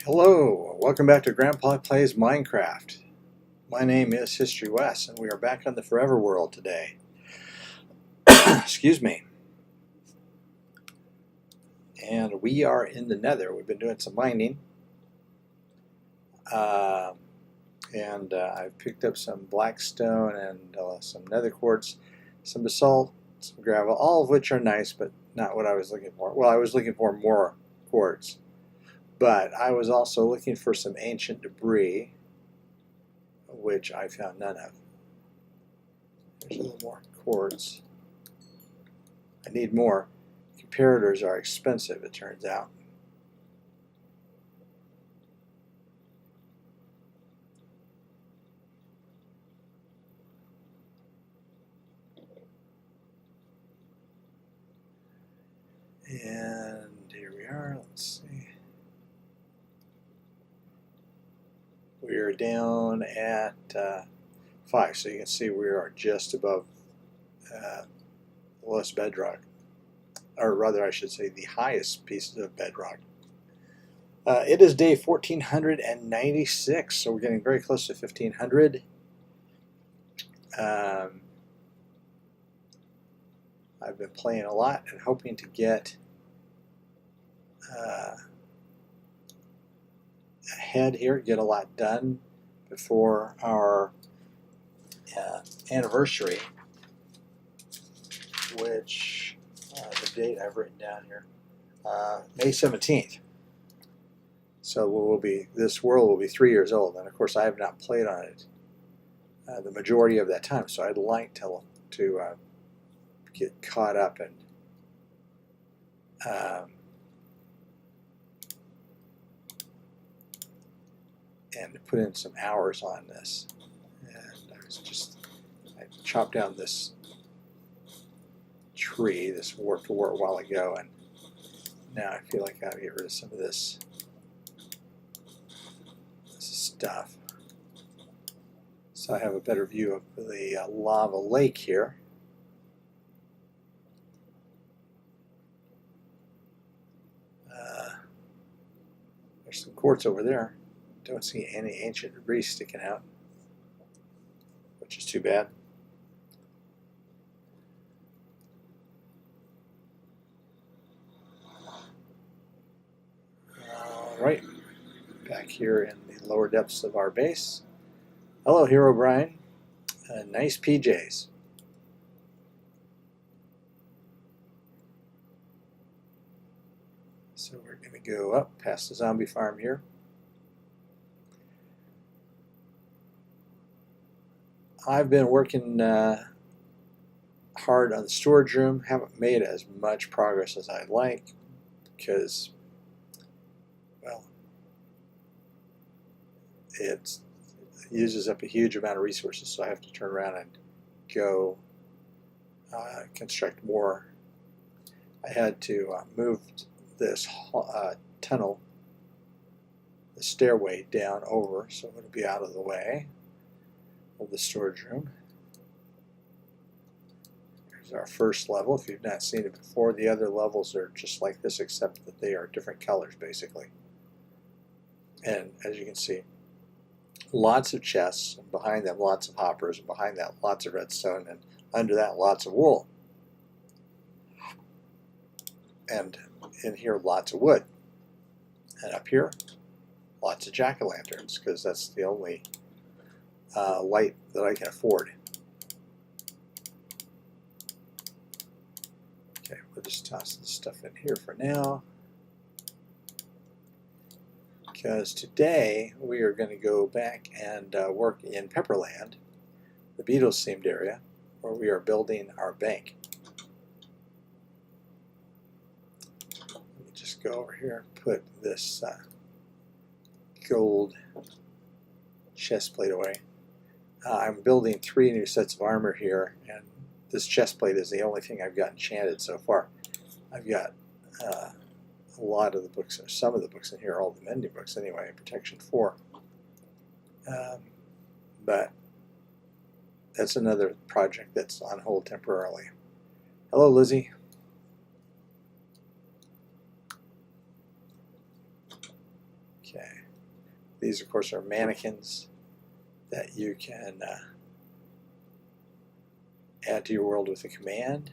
Hello, welcome back to Grandpa Plays Minecraft. My name is History West, and we are back on the Forever World today. Excuse me. And we are in the Nether. We've been doing some mining. I've picked up some black stone and some nether quartz, some basalt, some gravel, all of which are nice, but not what I was looking for. Well, I was looking for more quartz, but I was also looking for some ancient debris, which I found none of. There's a little more quartz. I need more. Comparators are expensive, it turns out. And here we are. Let's see. We are down at 5, so you can see we are just above the lowest bedrock, or rather I should say the highest pieces of bedrock. It is day 1496, so we're getting very close to 1500. I've been playing a lot and hoping to get ahead here, get a lot done before our anniversary, which the date I've written down here, May 17th. So this world will be 3 years old, and of course I have not played on it the majority of that time. So I'd like to get caught up and put in some hours on this. And I chopped down this tree, this warped wart a while ago, and now I feel like I gotta get rid of some of this stuff. So I have a better view of the lava lake here. There's some quartz over there. Don't see any ancient debris sticking out, which is too bad. Alright, back here in the lower depths of our base. Hello, Hero Brian. Nice PJs. So we're going to go up past the zombie farm here. I've been working hard on the storage room. Haven't made as much progress as I'd like because, well, it uses up a huge amount of resources, so I have to turn around and go construct more. I had to move this tunnel, the stairway down over, so it'll be out of the way of the storage room. Here's our first level. If you've not seen it before, the other levels are just like this, except that they are different colors, basically. And as you can see, lots of chests, and behind them lots of hoppers, and behind that lots of redstone, and under that lots of wool. And in here lots of wood. And up here lots of jack-o'-lanterns, because that's the only light that I can afford. Okay, we'll just toss this stuff in here for now, because today we are going to go back and work in Pepperland, the Beatles themed area, where we are building our bank. Let me just go over here and put this gold chest plate away. I'm building 3 new sets of armor here, and this chest plate is the only thing I've got enchanted so far. I've got a lot of the books, or some of the books in here, all the mending books anyway, Protection 4. But that's another project that's on hold temporarily. Hello, Lizzie. Okay. These, of course, are mannequins that you can add to your world with a command.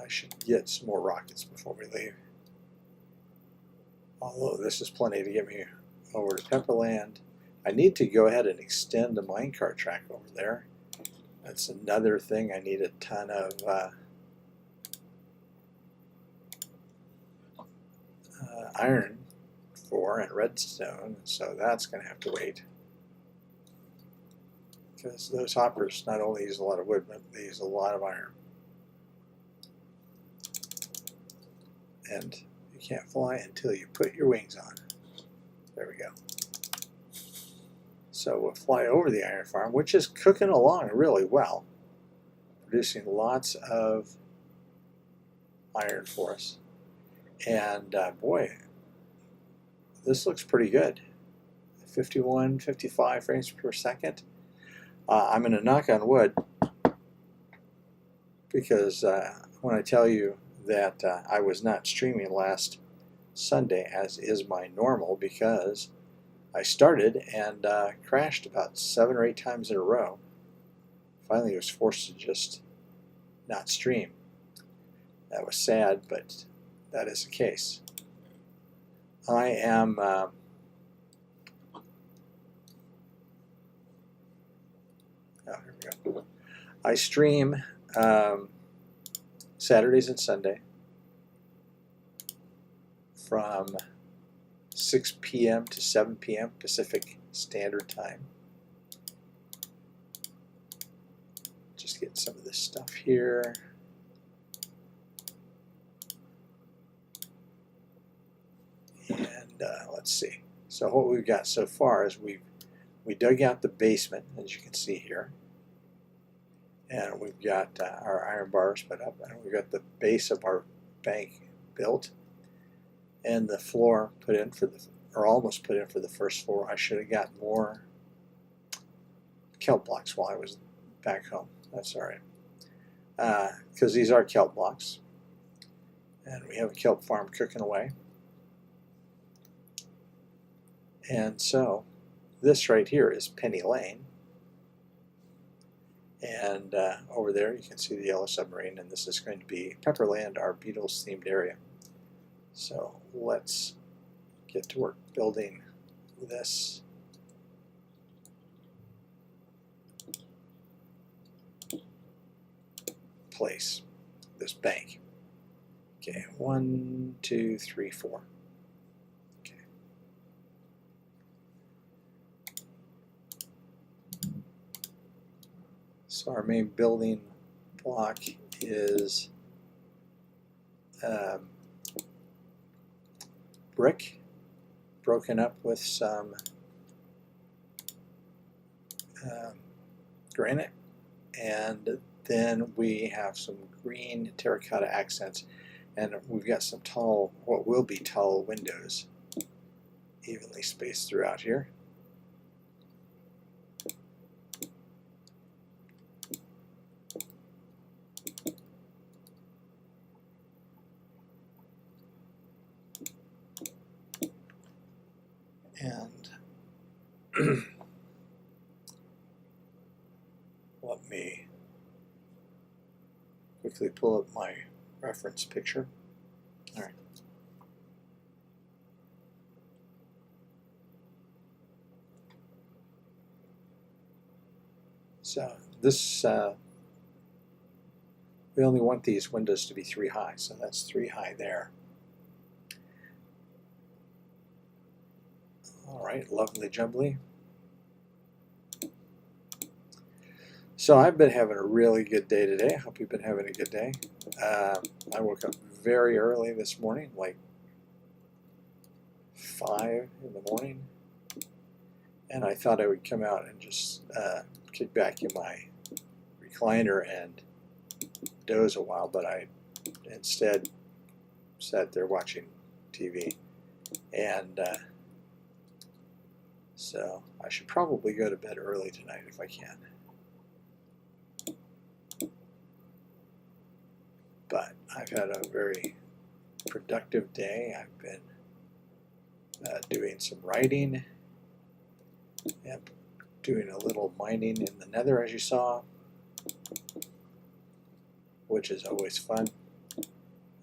I should get some more rockets before we leave. Although this is plenty to get me over to Pepperland. I need to go ahead and extend the minecart track over there. That's another thing I need a ton of iron for and redstone, so that's going to have to wait. Because those hoppers not only use a lot of wood, but they use a lot of iron. And you can't fly until you put your wings on. There we go. So we'll fly over the iron farm, which is cooking along really well, producing lots of iron for us. And boy, this looks pretty good. 51, 55 frames per second. I'm going to knock on wood because when I tell you that I was not streaming last Sunday, as is my normal, because I started and crashed about 7 or 8 times in a row. Finally, I was forced to just not stream. That was sad, but that is the case. I am here we go. I stream Saturdays and Sunday from 6 p.m. to 7 p.m. Pacific Standard Time. Just get some of this stuff here. And let's see. So what we've got so far is we dug out the basement, as you can see here. And we've got our iron bars put up, and we've got the base of our bank built, and the floor put in for the, or almost put in for the first floor. I should have got more kelp blocks while I was back home. That's all right, because these are kelp blocks, and we have a kelp farm cooking away. And so this right here is Penny Lane. And over there you can see the yellow submarine, and this is going to be Pepperland, our Beatles themed area. So let's get to work building this place, this bank. Okay, 1, 2, 3, 4. Okay. So our main building block is brick broken up with some granite, and then we have some green terracotta accents, and we've got some tall, what will be tall windows evenly spaced throughout here. And let me quickly pull up my reference picture. All right. So this, we only want these windows to be 3 high, so that's 3 high there. All right, lovely jubbly. So I've been having a really good day today. I hope you've been having a good day. I woke up very early this morning, like 5 in the morning, and I thought I would come out and just kick back in my recliner and doze a while, but I instead sat there watching TV. And so I should probably go to bed early tonight if I can. But I've had a very productive day. I've been doing some writing and doing a little mining in the nether, as you saw, which is always fun.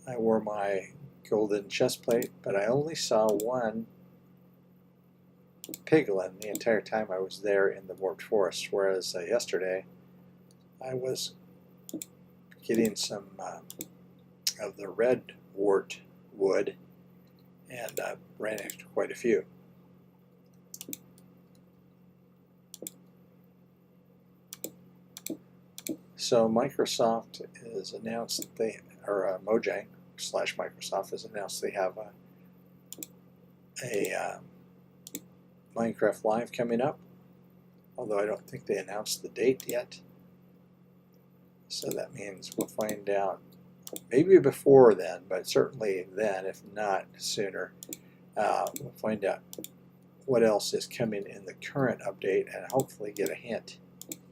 I wore my golden chest plate, but I only saw one piglin the entire time I was there in the warped forest, whereas yesterday I was getting some of the red wart wood and ran into quite a few. So Microsoft has announced that they, or Mojang / Microsoft has announced they have a Minecraft Live coming up, although I don't think they announced the date yet. So that means we'll find out maybe before then, but certainly then, if not sooner. We'll find out what else is coming in the current update and hopefully get a hint,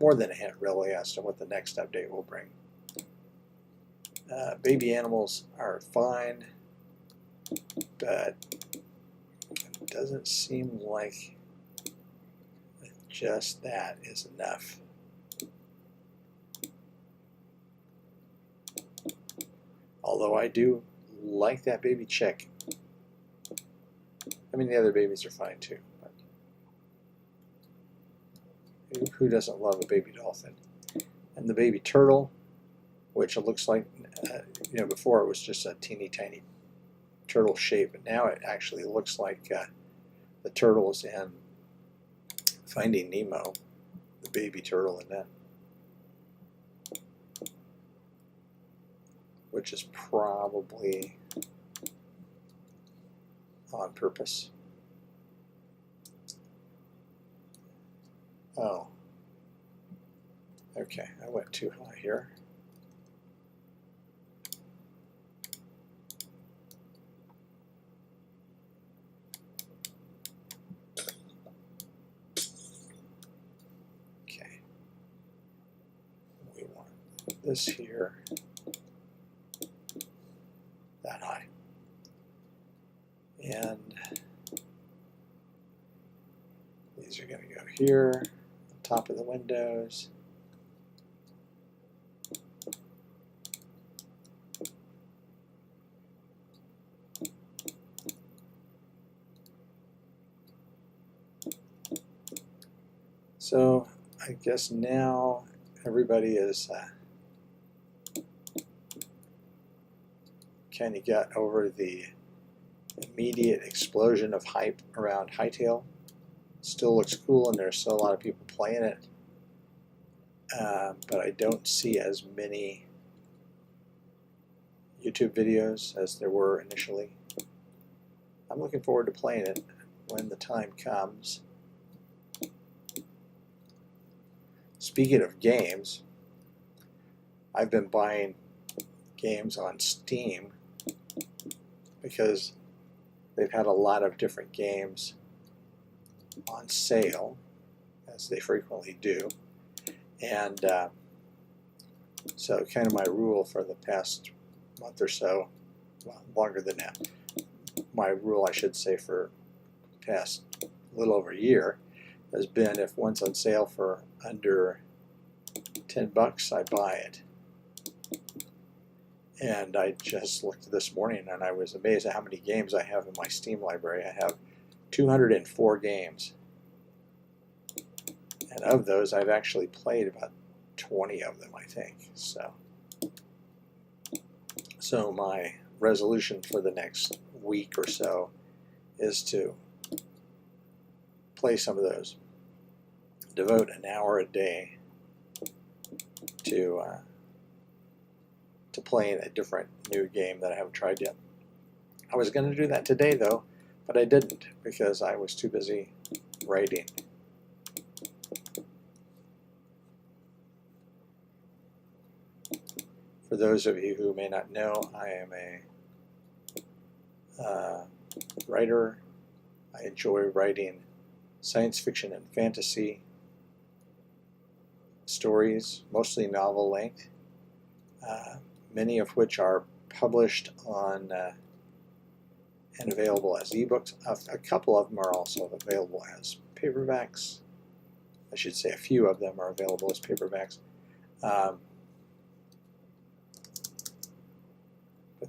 more than a hint really, as to what the next update will bring. Baby animals are fine, but it doesn't seem like just that is enough. Although I do like that baby chick. I mean, the other babies are fine too. But who doesn't love a baby dolphin? And the baby turtle, which it looks like, before it was just a teeny tiny turtle shape, but now it actually looks like the turtles in Finding Nemo, the baby turtle in that, which is probably on purpose. Oh, okay, I went too high here. Okay, we want this here, that high. And these are going to go here, on top of the windows. So I guess now everybody is kind of got over the immediate explosion of hype around Hytale. Still looks cool, and there's still a lot of people playing it, but I don't see as many YouTube videos as there were initially. I'm looking forward to playing it when the time comes. Speaking of games, I've been buying games on Steam because they've had a lot of different games on sale, as they frequently do. And so kind of my rule for the past month or so, well, longer than that, my rule I should say for the past little over a year has been, if one's on sale for under $10, I buy it. And I just looked this morning and I was amazed at how many games I have in my Steam library. I have 204 games. And of those, I've actually played about 20 of them, I think. So my resolution for the next week or so is to play some of those. Devote an hour a day to playing a different new game that I haven't tried yet. I was going to do that today, though, but I didn't because I was too busy writing. For those of you who may not know, I am a writer. I enjoy writing science fiction and fantasy stories, mostly novel length, many of which are published on and available as ebooks. A couple of them are also available as paperbacks. I should say a few of them are available as paperbacks. But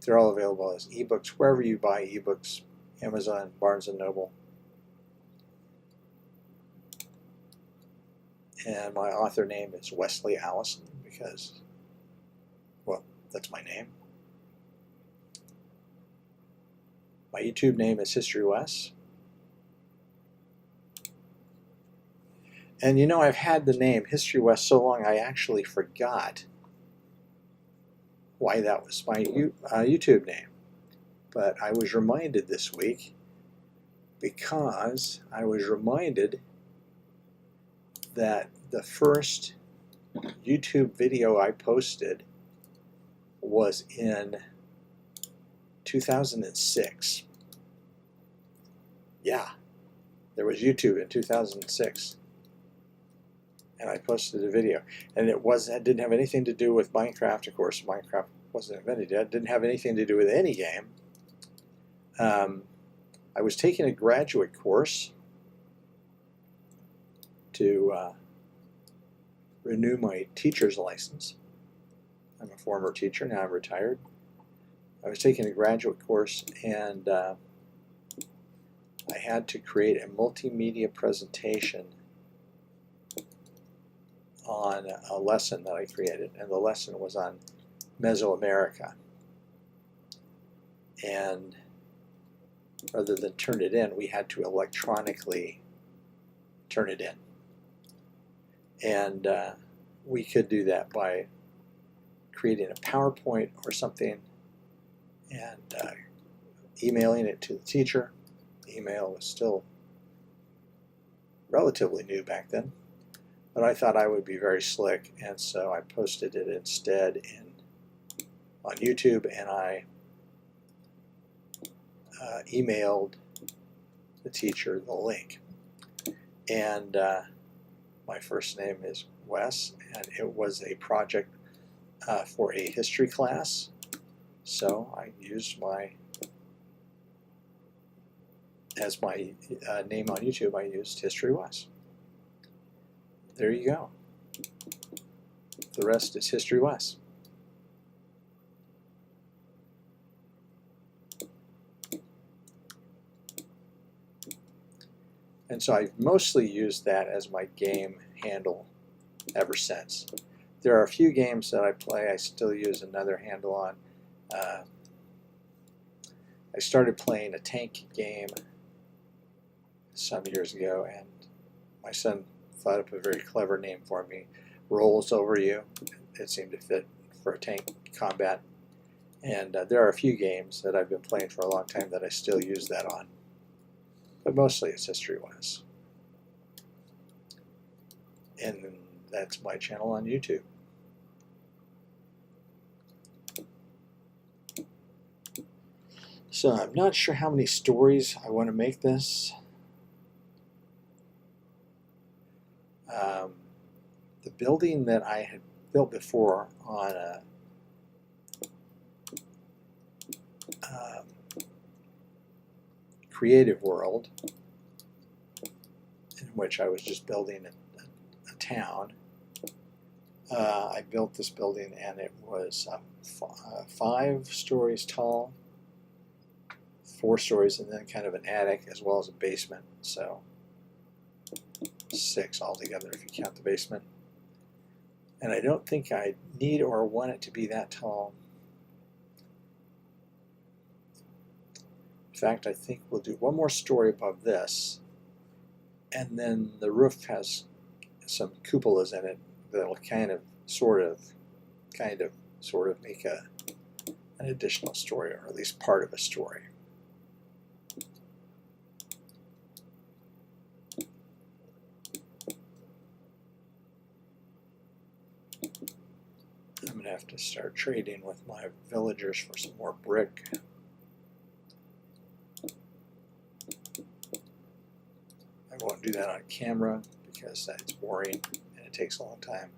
they're all available as ebooks wherever you buy ebooks, Amazon, Barnes & Noble. And my author name is Wesley Allison because, well, that's my name. My YouTube name is History Wes. And you know, I've had the name History Wes so long I actually forgot why that was my YouTube name. But I was reminded this week because I was reminded that the first YouTube video I posted was in 2006. Yeah, there was YouTube in 2006. And I posted a video, and it didn't have anything to do with Minecraft. Of course, Minecraft wasn't invented yet. It didn't have anything to do with any game. I was taking a graduate course to renew my teacher's license. I'm a former teacher, now I'm retired. I was taking a graduate course, and I had to create a multimedia presentation on a lesson that I created, and the lesson was on Mesoamerica. And rather than turn it in, we had to electronically turn it in. And we could do that by creating a PowerPoint or something and emailing it to the teacher. Email was still relatively new back then. But I thought I would be very slick, and so I posted it instead on YouTube, and I emailed the teacher the link. And my first name is Wes, and it was a project for a history class, so I used as my name on YouTube, I used History Wes. There you go. The rest is History Wes. And so I've mostly used that as my game handle ever since. There are a few games that I play I still use another handle on. I started playing a tank game some years ago, and my son thought up a very clever name for me. Rolls Over You. It seemed to fit for a tank combat. And there are a few games that I've been playing for a long time that I still use that on. But mostly it's History Wes. And that's my channel on YouTube. So I'm not sure how many stories I want to make this. The building that I had built before on a creative world, in which I was just building a town. I built this building, and it was 5 stories tall, 4 stories, and then kind of an attic as well as a basement. So 6 altogether if you count the basement. And I don't think I need or want it to be that tall. In fact, I think we'll do one more story above this, and then the roof has some cupolas in it that'll kind of, sort of make an additional story, or at least part of a story. I'm going to have to start trading with my villagers for some more brick. I won't do that on camera because that's boring and it takes a long time.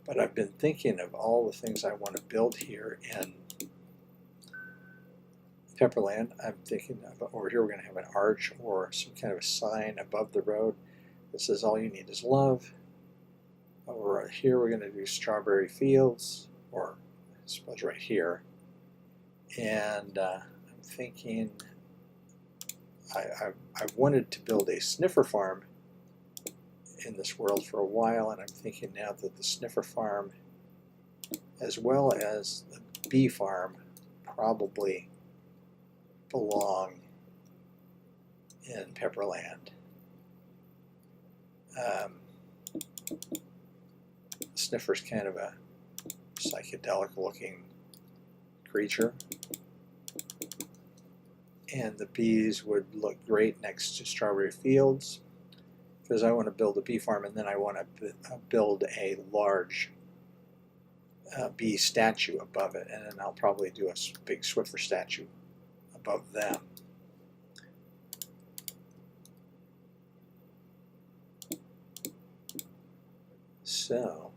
But I've been thinking of all the things I want to build here in Pepperland. I'm thinking of over here we're going to have an arch or some kind of a sign above the road that says all you need is love. Over here we're going to do Strawberry Fields, or I suppose right here. And I'm thinking I've wanted to build a sniffer farm in this world for a while, and I'm thinking now that the sniffer farm as well as the bee farm probably belong in Pepperland. Sniffer's kind of a psychedelic looking creature, and the bees would look great next to Strawberry Fields, because I want to build a bee farm, and then I want to build a large bee statue above it, and then I'll probably do a big Swiffer statue above them. So,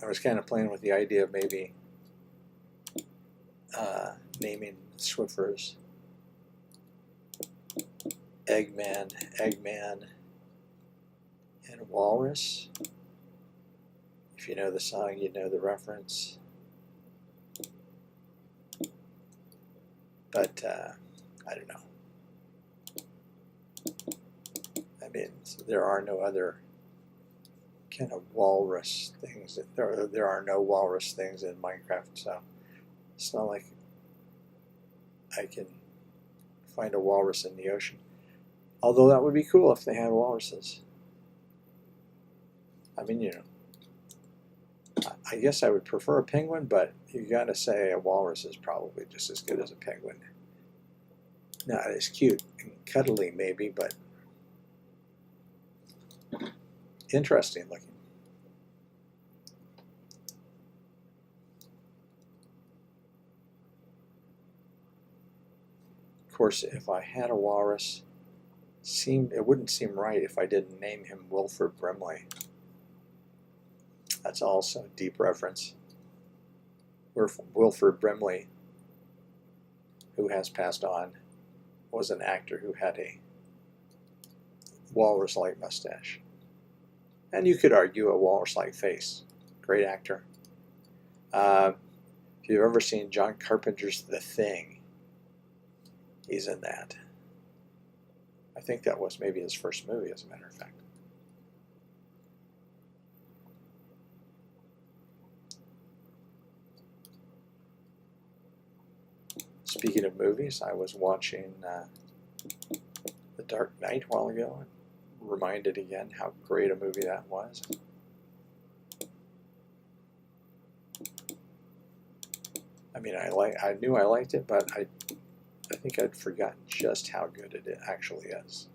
I was kind of playing with the idea of maybe naming Swiffers Eggman, and Walrus. If you know the song, you know the reference. But I don't know. I mean, there are no other kind of walrus things. There are no walrus things in Minecraft, so it's not like I can find a walrus in the ocean. Although that would be cool if they had walruses. I mean, you know, I guess I would prefer a penguin, but you gotta say a walrus is probably just as good as a penguin. Not as cute and cuddly maybe, but interesting looking. Of course, if I had a walrus, it wouldn't seem right if I didn't name him Wilford Brimley. That's also a deep reference. Wilford Brimley, who has passed on, was an actor who had a walrus-like mustache. And you could argue a walrus-like face. Great actor. If you've ever seen John Carpenter's The Thing, he's in that. I think that was maybe his first movie, as a matter of fact. Speaking of movies, I was watching The Dark Knight a while ago, and reminded again how great a movie that was. I mean, I knew I liked it, but I think I'd forgotten just how good it actually is.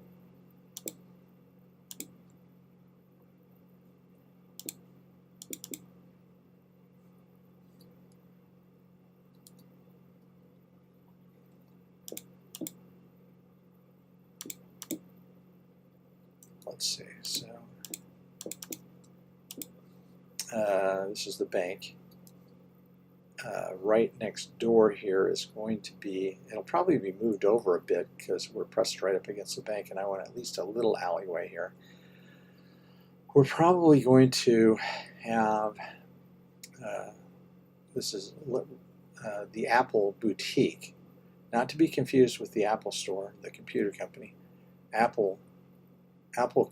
Let's see, so this is the bank. Right next door here is going to be, it'll probably be moved over a bit because we're pressed right up against the bank, and I want at least a little alleyway here. We're probably going to have, this is the Apple Boutique, not to be confused with the Apple Store, the computer company. Apple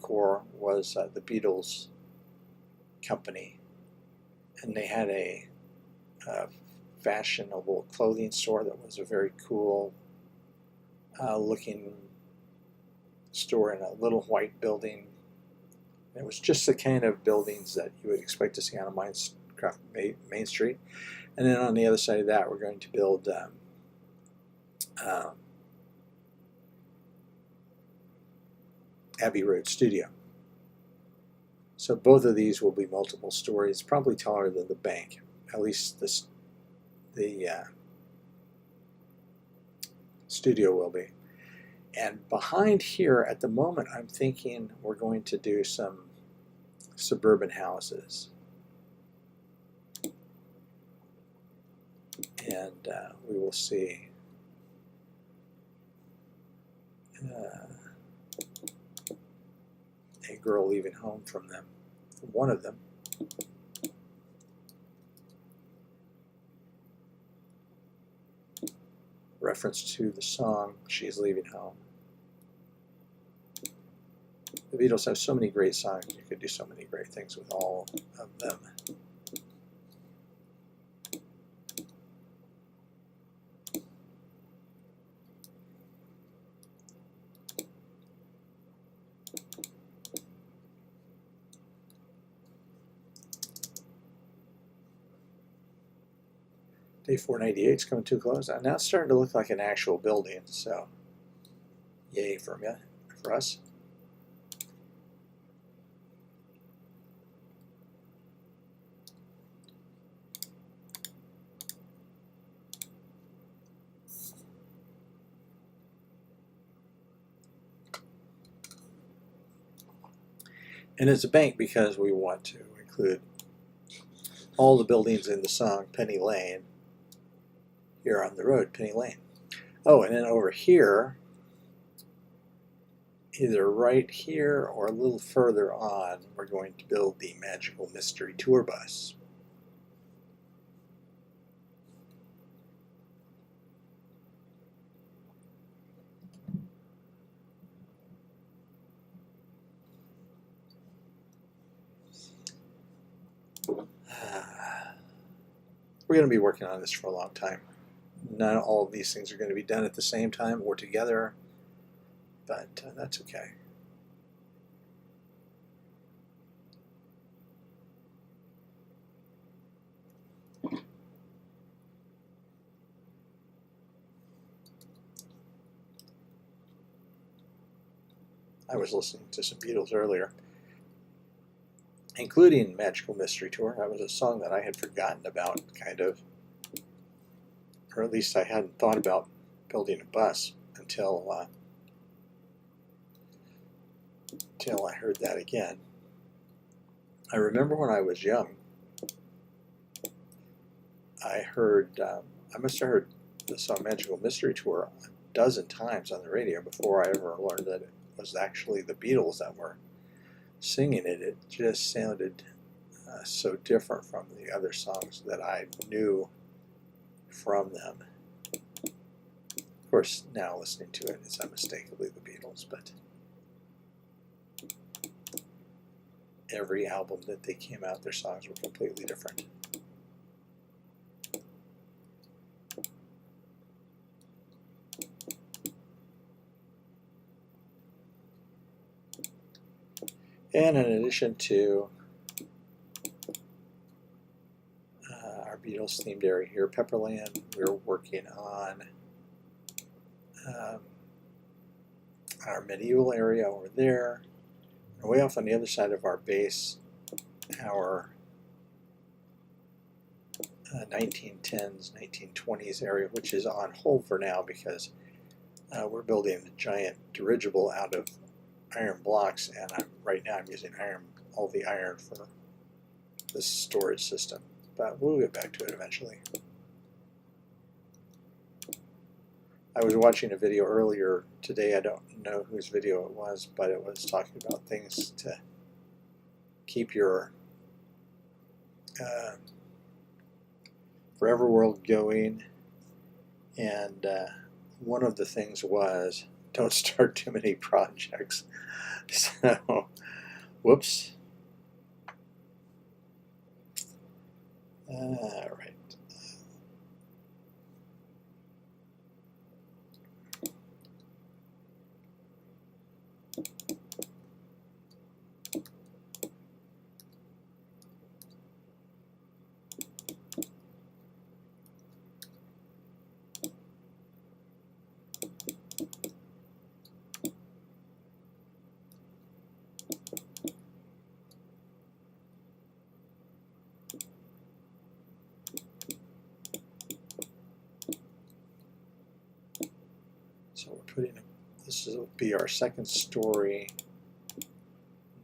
Corps was the Beatles company, and they had a fashionable clothing store that was a very cool looking store in a little white building. It was just the kind of buildings that you would expect to see on a Minecraft Main Street. And then on the other side of that, we're going to build Abbey Road Studio. So both of these will be multiple stories, probably taller than the bank. At least the studio will be. And behind here, at the moment, I'm thinking we're going to do some suburban houses. And we will see. A girl leaving home from them, from one of them. Reference to the song, She's Leaving Home. The Beatles have so many great songs. You could do so many great things with all of them. Day 498 is coming too close. Now it's starting to look like an actual building, so yay for me, for us. And it's a bank because we want to include all the buildings in the song Penny Lane here on the road, Penny Lane. Oh, and then over here, either right here or a little further on, we're going to build the Magical Mystery Tour Bus. We're going to be working on this for a long time. Not all of these things are going to be done at the same time or together, but that's okay. I was listening to some Beatles earlier, including Magical Mystery Tour. That was a song that I had forgotten about, kind of. Or at least I hadn't thought about building a bus until I heard that again. I remember when I was young, I must have heard the song Magical Mystery Tour a dozen times on the radio before I ever learned that it was actually the Beatles that were singing it. It just sounded so different from the other songs that I knew from them. Of course, now listening to it, it's unmistakably the Beatles, but every album that they came out, their songs were completely different. And in addition to our Beatles themed area here, Pepperland, we're working on our medieval area over there. And way off on the other side of our base, our 1910s, 1920s area, which is on hold for now because we're building a giant dirigible out of iron blocks, and right now I'm using all the iron for this storage system. But we'll get back to it eventually. I was watching a video earlier today. I don't know whose video it was, but it was talking about things to keep your Forever World going, and one of the things was don't start too many projects. So, whoops. All right. So we're putting, this will be our second story,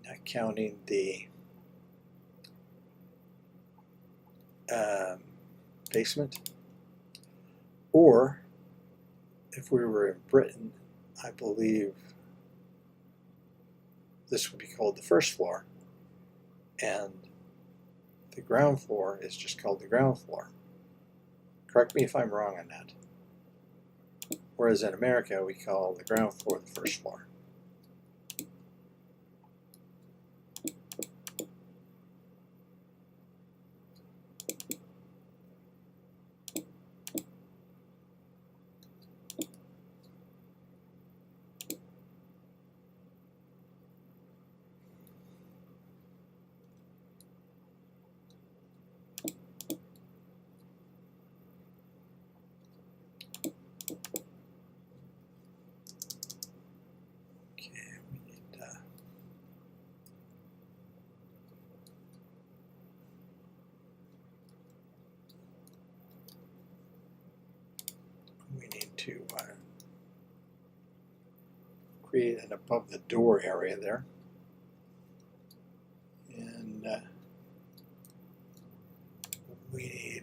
not counting the basement. Or if we were in Britain, I believe this would be called the first floor, and the ground floor is just called the ground floor. Correct me if I'm wrong on that. Whereas in America, we call the ground floor the first floor. We need to create an above the door area there. And we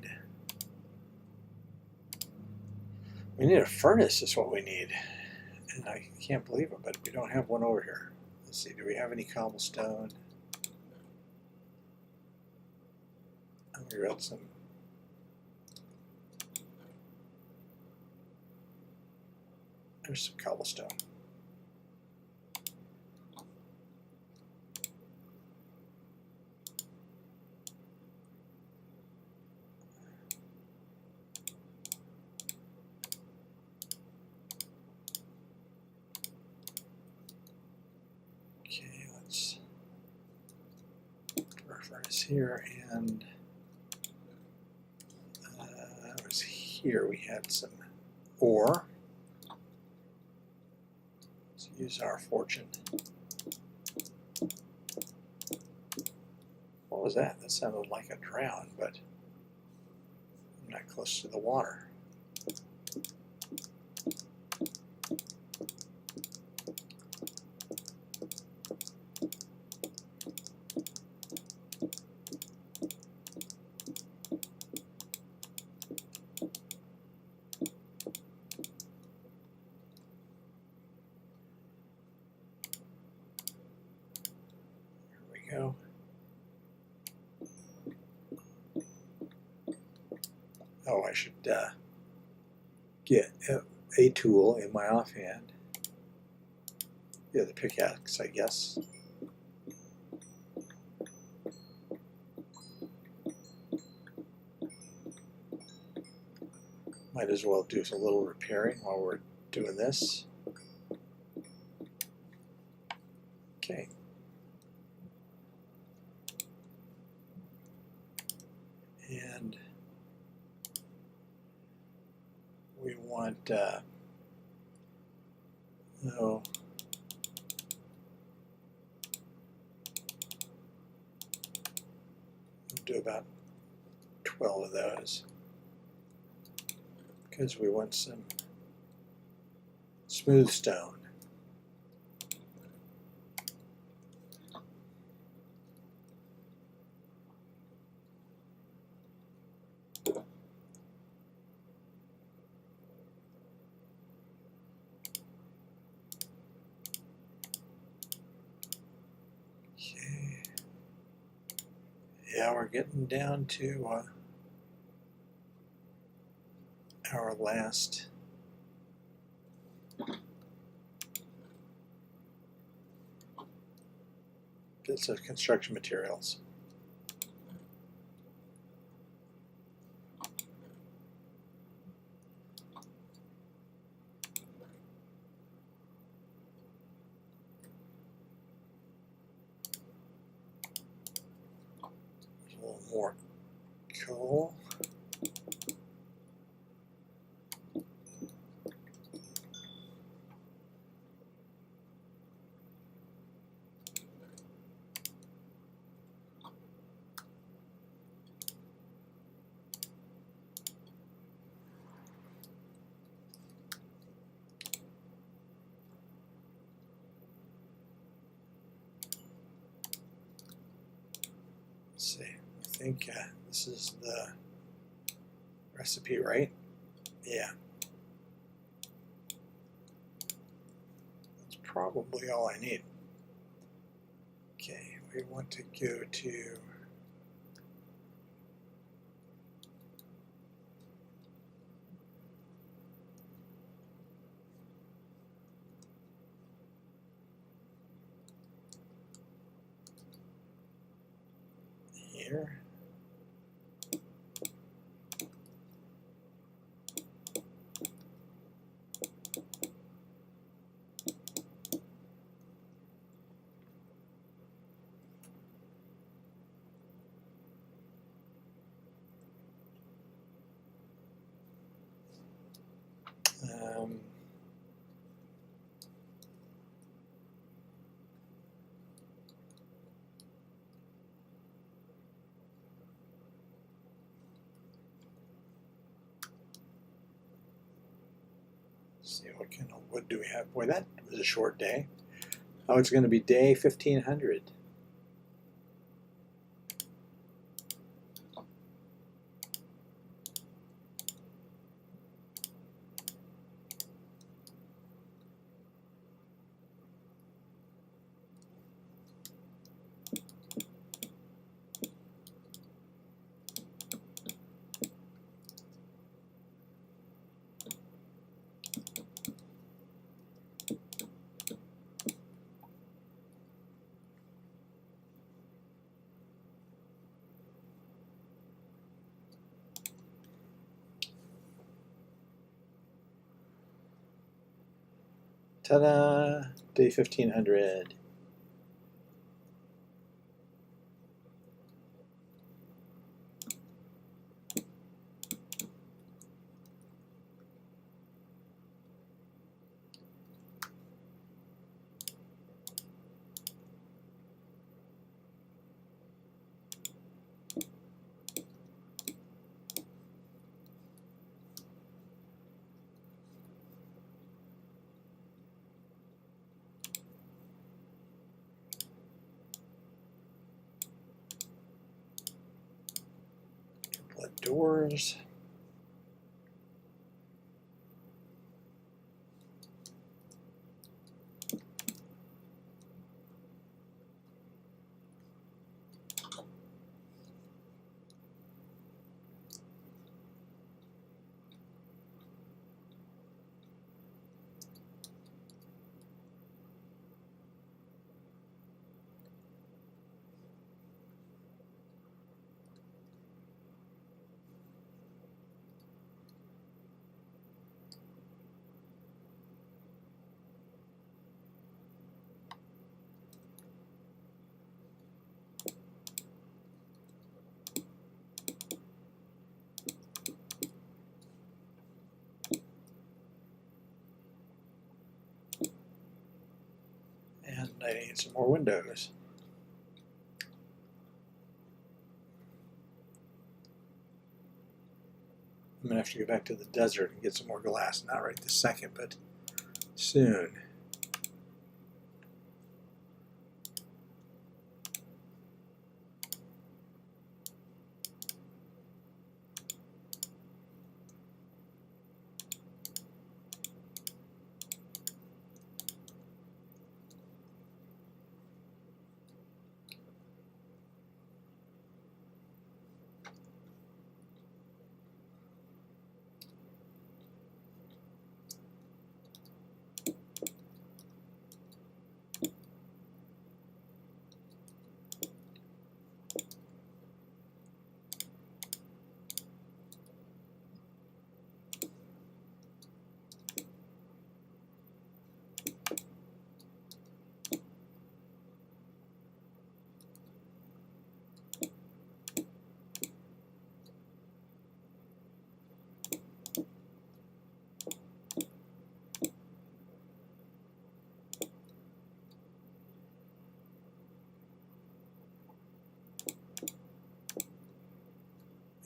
need a furnace is what we need. And I can't believe it, but we don't have one over here. Let's see, do we have any cobblestone? We got some. There's some cobblestone. Okay, let's put our furnace here, and it was here we had some ore. Let's use our fortune. What was that? That sounded like a drown, but I'm not close to the water. Go. Oh, I should get a tool in my offhand. Yeah, the pickaxe, I guess. Might as well do a little repairing while we're doing this. Okay. And we want, we'll do about 12 of those because we want some smooth stone. Okay. Yeah, we're getting down to our last bits of construction materials. A little more coal. think this is the recipe, right? Yeah. That's probably all I need. Okay, we want to go to here. See what kind of wood do we have. Boy, that was a short day. Oh, it's going to be day 1500. Ta-da! Day 1500. Couple of doors. And I need some more windows. I'm going to have to go back to the desert and get some more glass. Not right this second, but soon.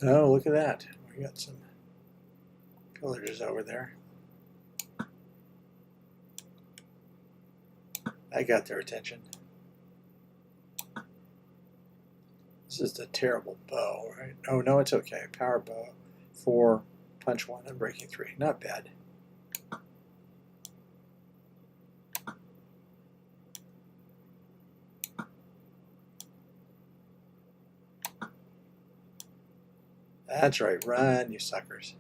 Oh, look at that. We got some pillagers over there. I got their attention. This is a terrible bow, right? Oh, no, it's okay. Power bow, 4, punch 1, and breaking 3. Not bad. That's right. Run, you suckers.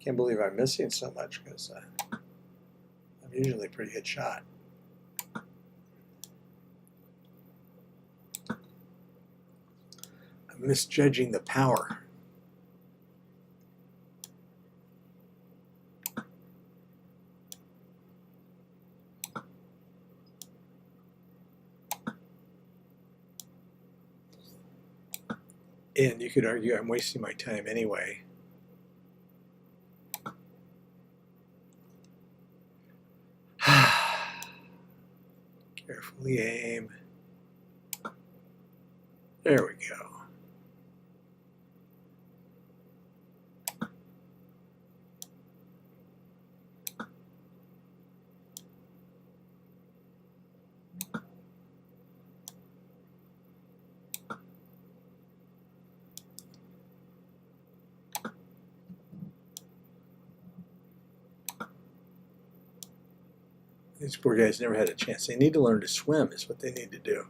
Can't believe I'm missing so much because I'm usually a pretty good shot. I'm misjudging the power. And you could argue I'm wasting my time anyway. Carefully aim. There we go. These poor guys never had a chance. They need to learn to swim is what they need to do.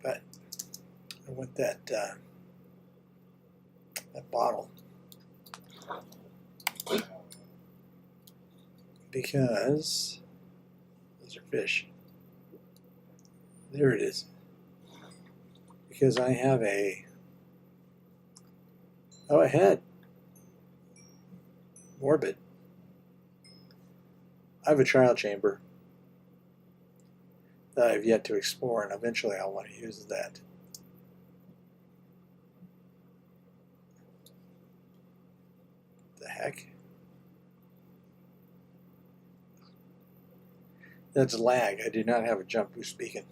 But I want that bottle because those are fish. There it is. Because I have a head. Morbid. I have a trial chamber that I've yet to explore, and eventually I'll want to use that. The heck? That's lag. I do not have a jump boost beacon.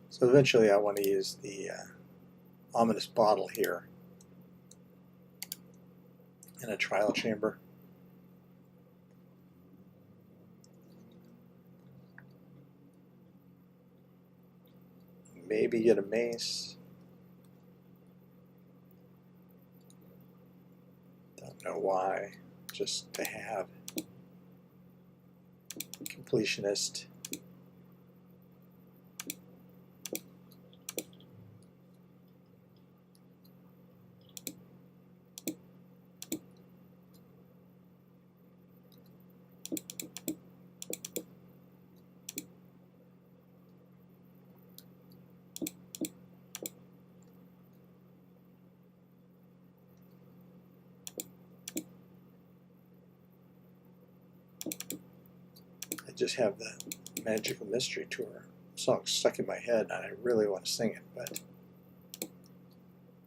So eventually I want to use the ominous bottle here in a trial chamber. Maybe get a mace. Don't know why. Just to have. Completionist. I just have the Magical Mystery Tour song stuck in my head, and I really want to sing it, but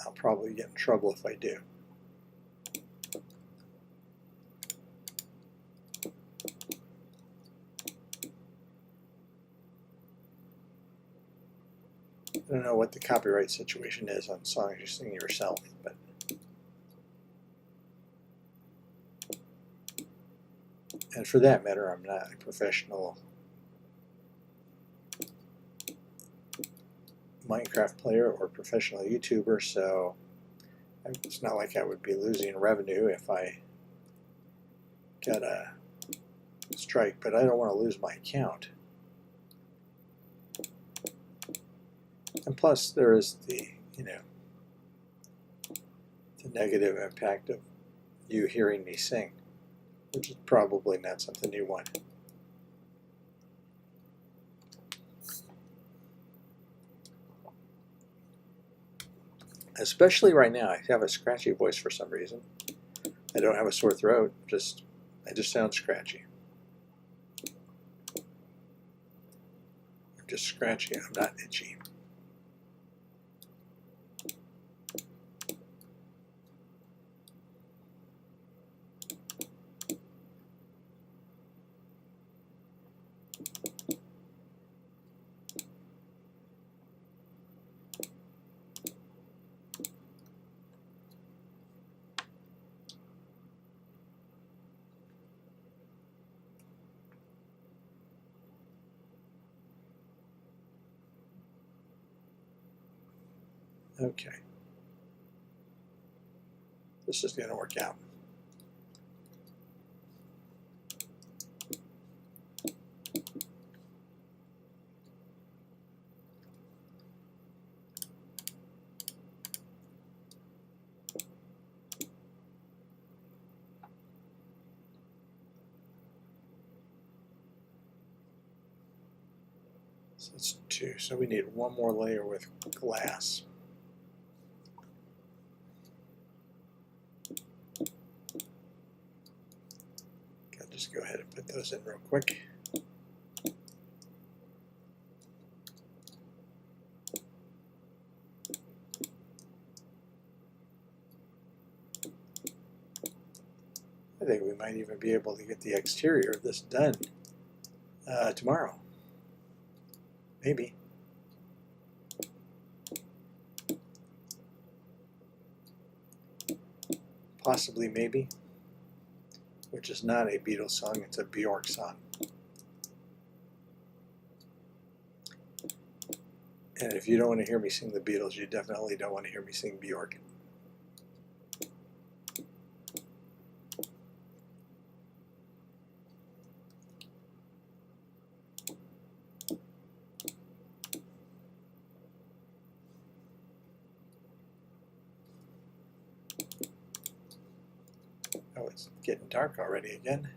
I'll probably get in trouble if I do. I don't know what the copyright situation is on songs you sing yourself, but and for that matter, I'm not a professional Minecraft player or professional YouTuber, so it's not like I would be losing revenue if I got a strike, but I don't want to lose my account. And plus, there is the, the negative impact of you hearing me sing, which is probably not something you want. Especially right now, I have a scratchy voice for some reason. I don't have a sore throat, I just sound scratchy. I'm just scratchy, I'm not itchy. Okay. This is going to work out. So that's 2. So we need one more layer with glass. I'll just go ahead and put those in real quick. I think we might even be able to get the exterior of this done tomorrow. Maybe. Possibly, maybe. Which is not a Beatles song, it's a Bjork song. And if you don't want to hear me sing the Beatles, you definitely don't want to hear me sing Bjork. Oh, it's getting dark already again.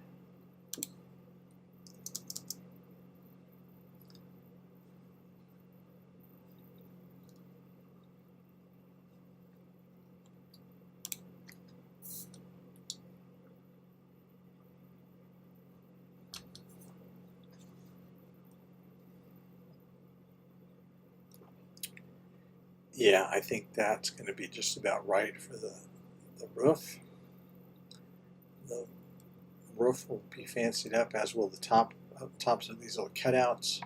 Yeah, I think that's going to be just about right for the roof. The roof will be fancied up, as will the tops of these little cutouts.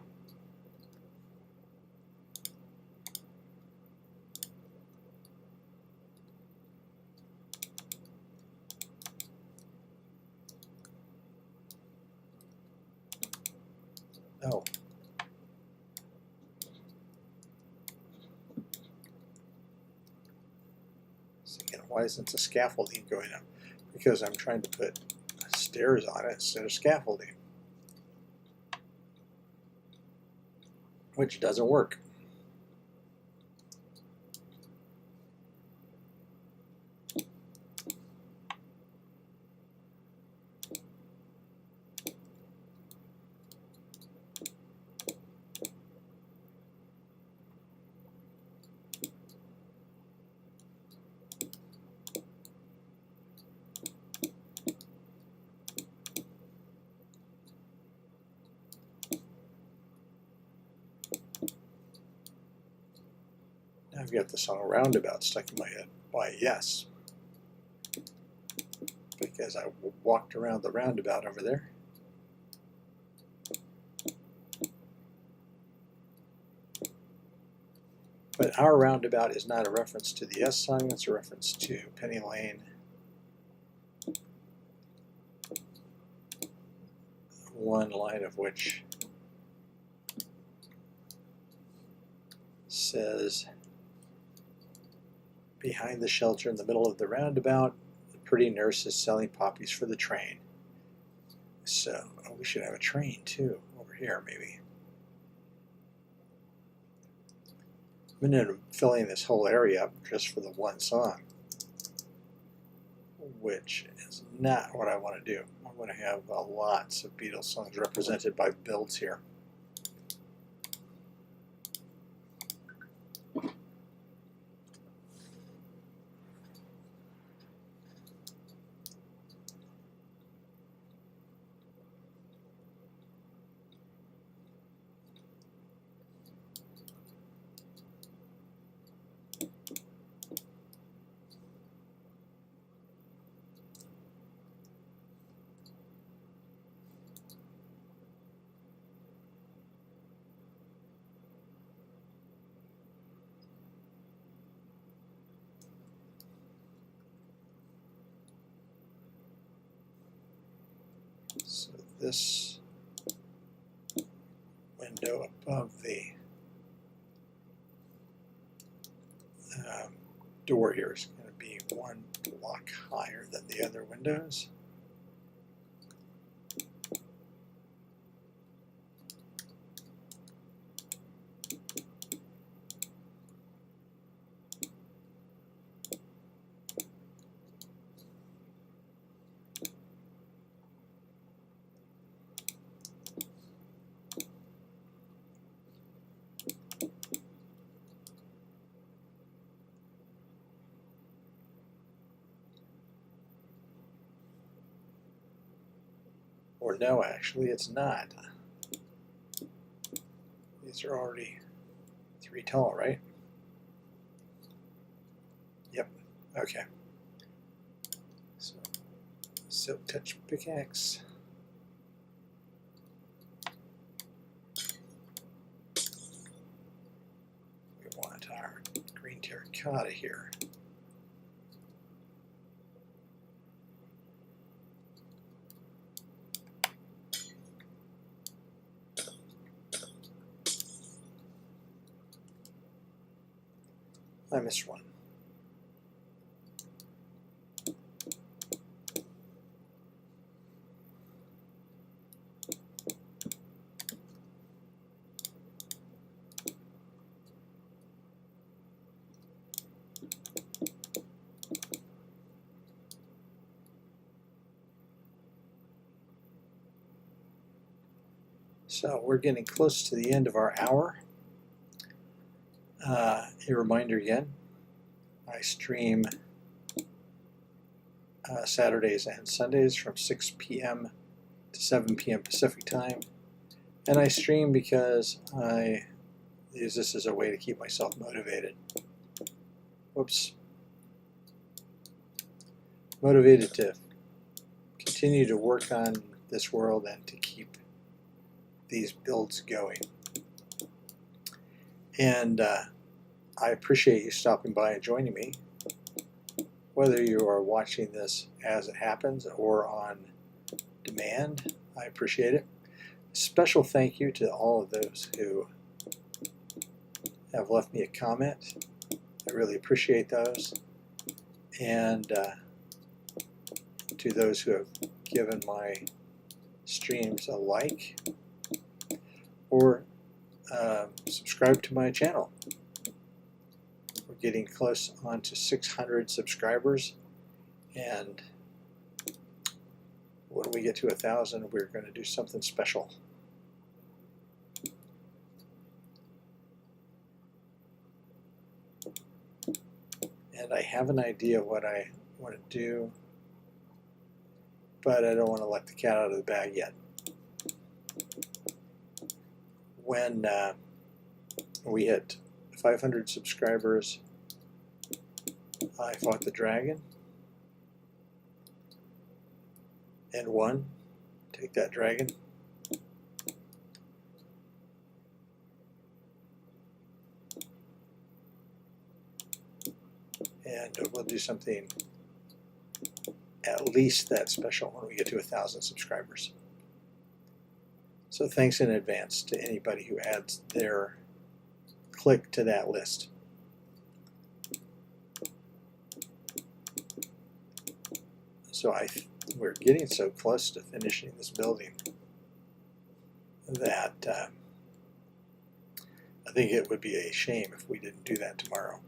Oh. So again, why isn't the scaffolding going up? Because I'm trying to put stairs on it instead of scaffolding, which doesn't work. Now I've got the song Roundabout stuck in my head. Why, yes. Because I walked around the roundabout over there. But our roundabout is not a reference to the Yes song, it's a reference to Penny Lane. One line of which says, behind the shelter in the middle of the roundabout, the pretty nurse is selling poppies for the train. So we should have a train too, over here maybe. I'm going to end up filling this whole area up just for the one song, which is not what I want to do. I want to have lots of Beatles songs represented by builds here. So this window above the door here is going to be one block higher than the other windows. Or no, actually, it's not. These are already 3 tall, right? Yep. Okay. So, Silk Touch pickaxe. We want our green terracotta here. I missed one. So we're getting close to the end of our hour. A reminder again, I stream Saturdays and Sundays from 6 p.m. to 7 p.m. Pacific time. And I stream because I use this as a way to keep myself motivated. Whoops. Motivated to continue to work on this world and to keep these builds going. And I appreciate you stopping by and joining me. Whether you are watching this as it happens or on demand, I appreciate it. Special thank you to all of those who have left me a comment. I really appreciate those. And to those who have given my streams a like or subscribe to my channel. We're getting close on to 600 subscribers, and when we get to 1,000, we're going to do something special. And I have an idea what I want to do, but I don't want to let the cat out of the bag yet. When we hit 500 subscribers, I fought the dragon and won. Take that, dragon. And we'll do something at least that special when we get to 1,000 subscribers. So thanks in advance to anybody who adds their click to that list. So we're getting so close to finishing this building that I think it would be a shame if we didn't do that tomorrow.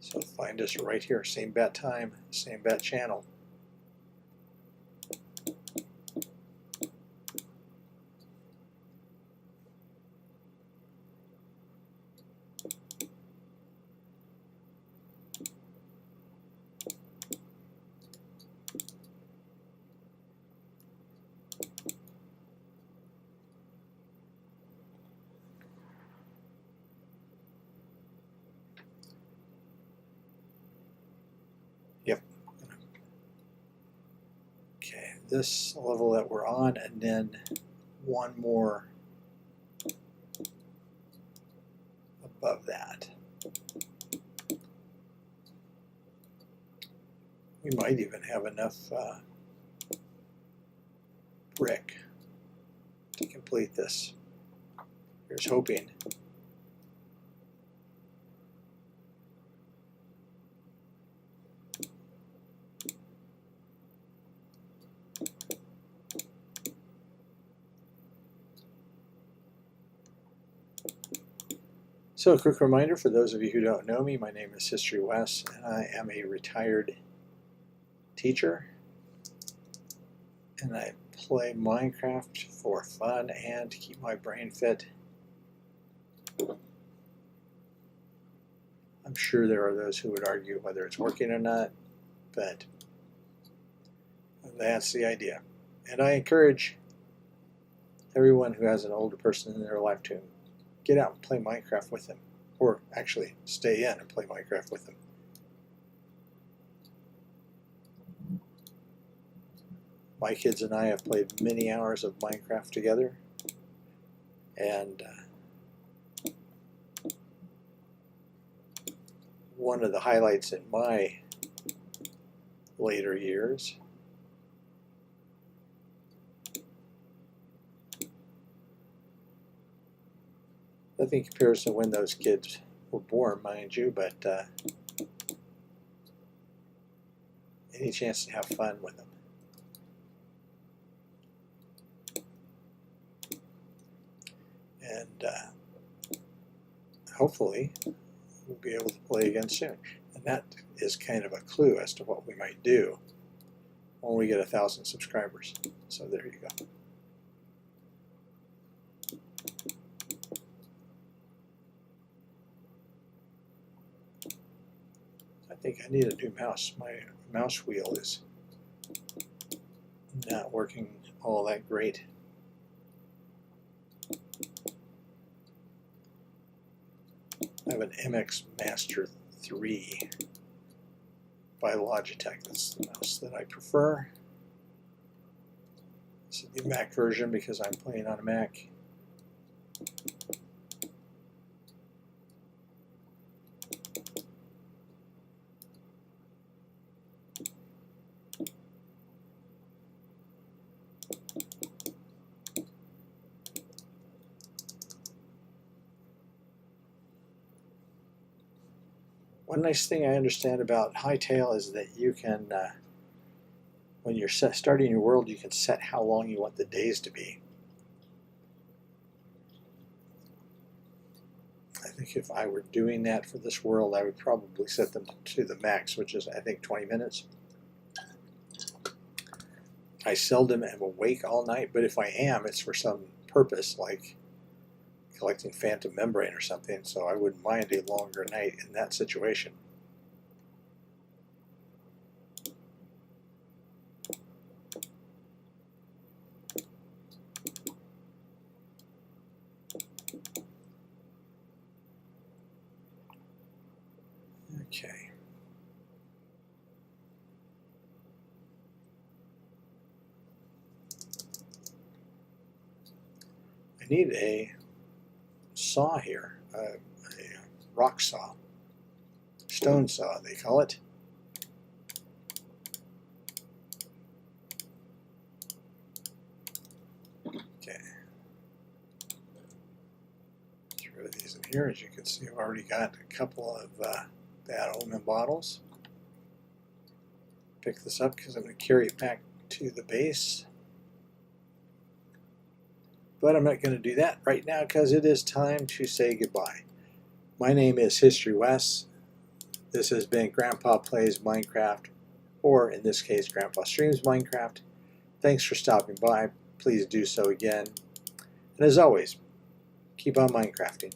So find us right here, same bat time, same bat channel. Yep. Okay, this level that we're on, and then one more above that. We might even have enough brick to complete this. Here's hoping. So a quick reminder for those of you who don't know me, my name is History Wes, and I am a retired teacher, and I play Minecraft for fun and to keep my brain fit. I'm sure there are those who would argue whether it's working or not, but that's the idea. And I encourage everyone who has an older person in their life to get out and play Minecraft with them, or actually stay in and play Minecraft with them. My kids and I have played many hours of Minecraft together, and one of the highlights in my later years nothing compares to when those kids were born, mind you, but any chance to have fun with them. And hopefully we'll be able to play again soon. And that is kind of a clue as to what we might do when we get 1,000 subscribers. So there you go. I think I need a new mouse. My mouse wheel is not working all that great. I have an MX Master 3 by Logitech. That's the mouse that I prefer. This is the Mac version because I'm playing on a Mac. One nice thing I understand about Hightail is that you can, when you're starting your world, you can set how long you want the days to be. I think if I were doing that for this world, I would probably set them to the max, which is, I think, 20 minutes. I seldom am awake all night, but if I am, it's for some purpose, like collecting phantom membrane or something, so I wouldn't mind a longer night in that situation. Okay. I need a saw here, a rock saw, stone saw they call it. Okay, throw these in here. As you can see, I've already got a couple of Bad Omen bottles. Pick this up because I'm going to carry it back to the base. But I'm not going to do that right now because it is time to say goodbye. My name is History Wes. This has been Grandpa Plays Minecraft, or in this case, Grandpa Streams Minecraft. Thanks for stopping by. Please do so again. And as always, keep on Minecrafting.